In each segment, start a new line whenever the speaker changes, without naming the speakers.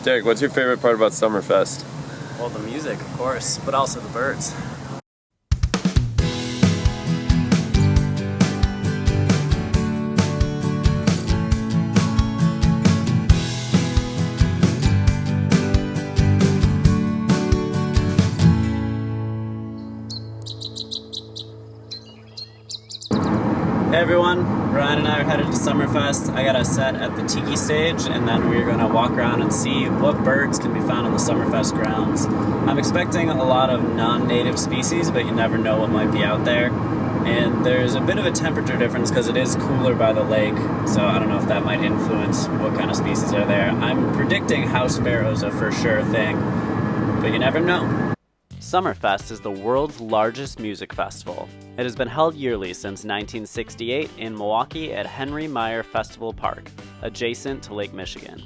Derek, what's your favorite part about Summerfest?
Well, the music, of course, but also the birds. Hey everyone, Ryan and I are headed to Summerfest. I got a set at the Tiki stage, and then we're going to walk around and see what birds can be found on the Summerfest grounds. I'm expecting a lot of non-native species, but you never know what might be out there. And there's a bit of a temperature difference because it is cooler by the lake, so I don't know if that might influence what kind of species are there. I'm predicting house sparrows a for sure thing, but you never know. Summerfest is the world's largest music festival. It has been held yearly since 1968 in Milwaukee at Henry Meyer Festival Park, adjacent to Lake Michigan.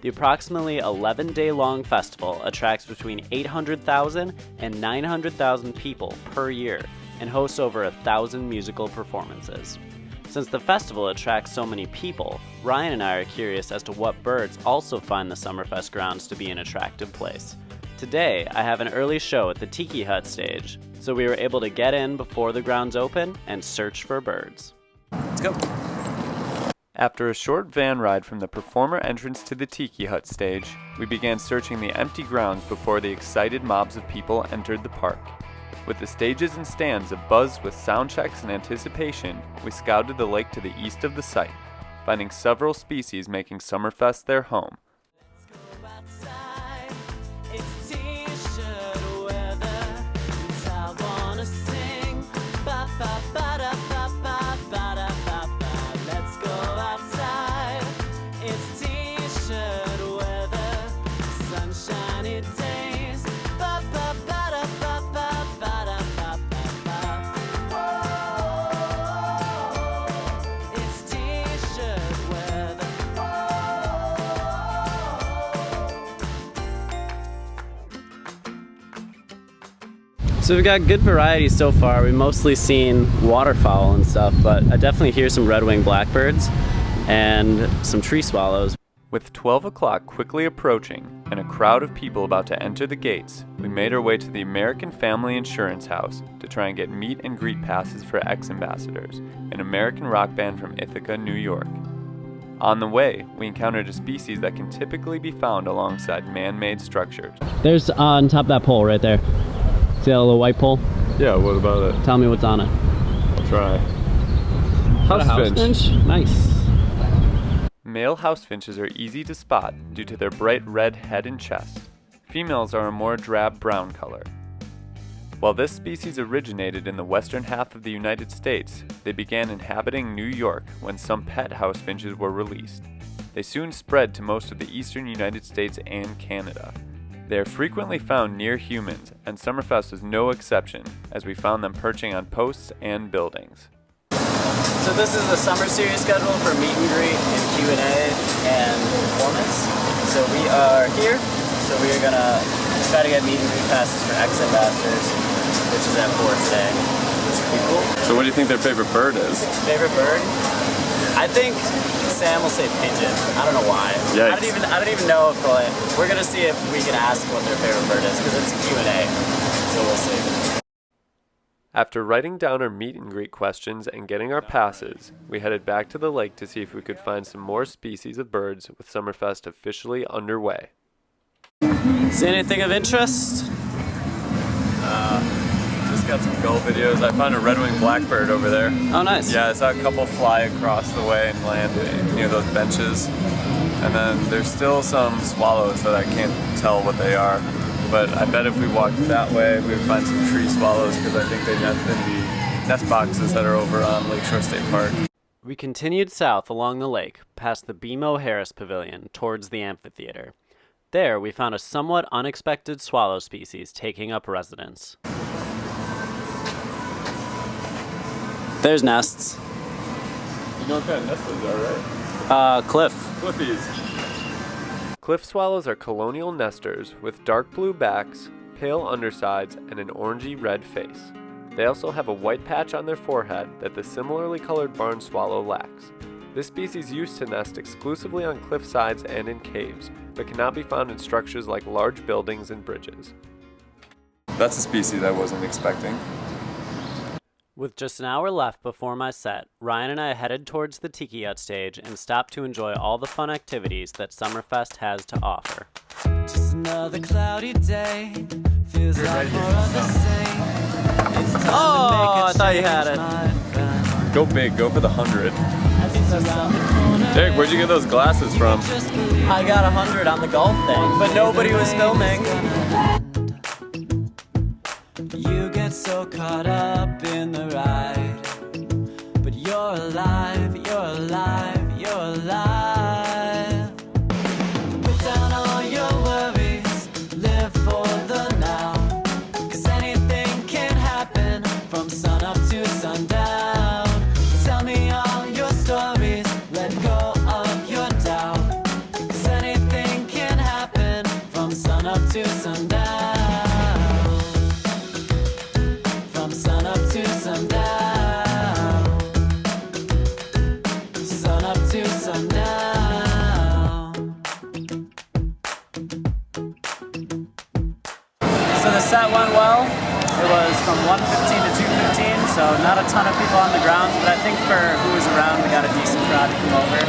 The approximately 11-day-long festival attracts between 800,000 and 900,000 people per year and hosts over 1,000 musical performances. Since the festival attracts so many people, Ryan and I are curious as to what birds also find the Summerfest grounds to be an attractive place. Today, I have an early show at the Tiki Hut stage, so we were able to get in before the grounds open and search for birds. Let's go!
After a short van ride from the performer entrance to the Tiki Hut stage, we began searching the empty grounds before the excited mobs of people entered the park. With the stages and stands abuzz with sound checks and anticipation, we scouted the lake to the east of the site, finding several species making Summerfest their home.
So we've got good variety so far. We've mostly seen waterfowl and stuff, but I definitely hear some red-winged blackbirds and some tree swallows.
With 12 o'clock quickly approaching and a crowd of people about to enter the gates, we made our way to the American Family Insurance House to try and get meet and greet passes for ex-ambassadors, an American rock band from Ithaca, New York. On the way, we encountered a species that can typically be found alongside man-made structures.
There's on top of that pole right there. See that little white pole?
Yeah, what about it?
Tell me what's on it.
I'll try.
House finch. Nice.
Male house finches are easy to spot due to their bright red head and chest. Females are a more drab brown color. While this species originated in the western half of the United States, they began inhabiting New York when some pet house finches were released. They soon spread to most of the eastern United States and Canada. They are frequently found near humans, and Summerfest was no exception, as we found them perching on posts and buildings.
So this is the summer series schedule for meet and greet and Q&A and performance. So we are here, so we are gonna try to get meet and greet passes for ex-ambassadors, which is at 4 today, which would be cool.
So what do you think their favorite bird is?
Favorite bird? I think Sam will say pigeon. I don't know why.
Yikes.
I don't even know if we're gonna see if we can ask what their favorite bird is because it's a Q&A. So we'll see.
After writing down our meet and greet questions and getting our passes, we headed back to the lake to see if we could find some more species of birds with Summerfest officially underway.
See anything of interest?
Just got some gull videos. I found a red-winged blackbird over there.
Oh, nice.
Yeah, I saw a couple fly across the way and land near those benches. And then there's still some swallows that I can't tell what they are. But I bet if we walked that way, we would find some tree swallows because I think they nest in the nest boxes that are over on Lakeshore State Park.
We continued south along the lake, past the BMO Harris Pavilion, towards the amphitheater. There, we found a somewhat unexpected swallow species taking up residence. There's nests.
You know what kind of nest those are, right?
Cliff.
Cliffies.
Cliff swallows are colonial nesters with dark blue backs, pale undersides, and an orangey red face. They also have a white patch on their forehead that the similarly colored barn swallow lacks. This species used to nest exclusively on cliff sides and in caves, but cannot be found in structures like large buildings and bridges.
That's a species I wasn't expecting.
With just an hour left before my set, Ryan and I headed towards the Tiki Hut stage and stopped to enjoy all the fun activities that Summerfest has to offer. Just another cloudy day, feels like more of the same. Oh, I thought you had it.
Go big, go for the 100. Derek, where'd you get those glasses from?
I got 100 on the golf thing, but nobody was filming. You get so caught up in the ride, but you're alive, you're alive, you're alive. Put down all your worries, live for the now, 'cause anything can happen from sun up to sundown. Tell me all your stories, let go of your doubt, 'cause anything can happen from sun up to sundown. Sun up to sundown. Sun up to sundown. So the set went well. It was from 1:15 to 2:15, so not a ton of people on the grounds, but I think for who was around, we got a decent crowd to come over.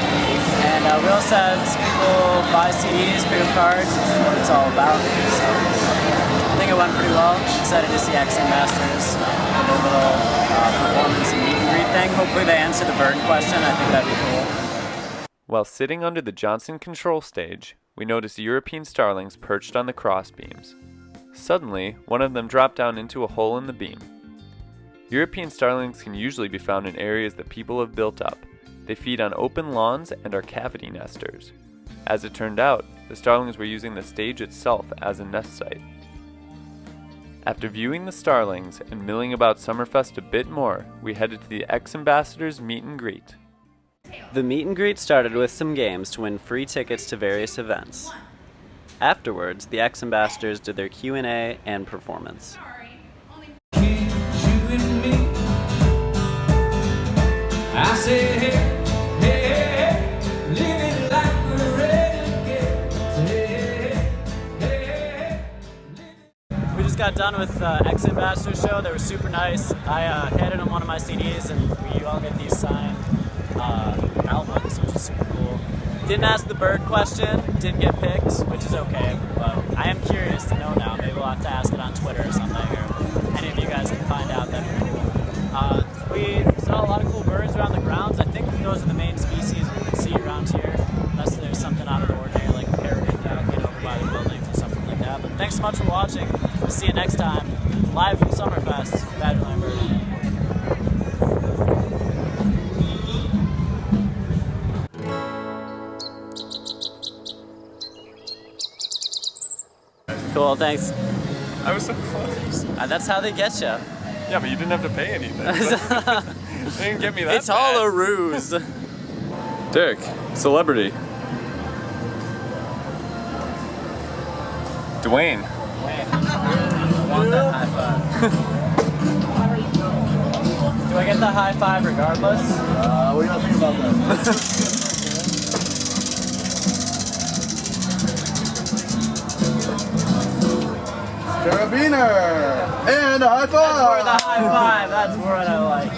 And we also had people buy CDs, pick up cards, which is what it's all about. So I think it went pretty well. Excited to see X Ambassadors. A little performance and meet and greet thing. Hopefully they answer the bird question. I think that'd be cool.
While sitting under the Johnson control stage, we noticed European starlings perched on the cross beams. Suddenly, one of them dropped down into a hole in the beam. European starlings can usually be found in areas that people have built up. They feed on open lawns and are cavity nesters. As it turned out, the starlings were using the stage itself as a nest site. After viewing the starlings and milling about Summerfest a bit more, we headed to the X Ambassadors meet and greet.
The meet and greet started with some games to win free tickets to various events. Afterwards, the X Ambassadors did their Q&A and performance.
I say, hey, hey, hey, live it like we're ready to get. Hey, hey, hey.
We just got done with X Ambassador show. They were super nice. I handed them one of my CDs, and we all get these signed albums, which is super cool. Didn't ask the bird question, didn't get picked, which is okay, but I am curious to know now. Maybe we'll have to ask it on Twitter or something, or any of you guys can find out. That'd be cool. We saw a lot of cool birds around the grounds. I think those are the main species we would see around here, unless there's something out of the ordinary, like a peregrine falcon over by the buildings or something like that. But thanks so much for watching. We'll see you next time, live from Summerfest, Badgerland Birding. Cool, thanks.
I was so close.
That's how they get you.
Yeah, but you didn't have to pay anything. They didn't get me that
It's all
bad.
a ruse.
Derek, celebrity. Dwayne.
I want that high five. Do I get the high five regardless?
What do you think about that? Carabiner! And a high five!
That's more the high five. That's what I like.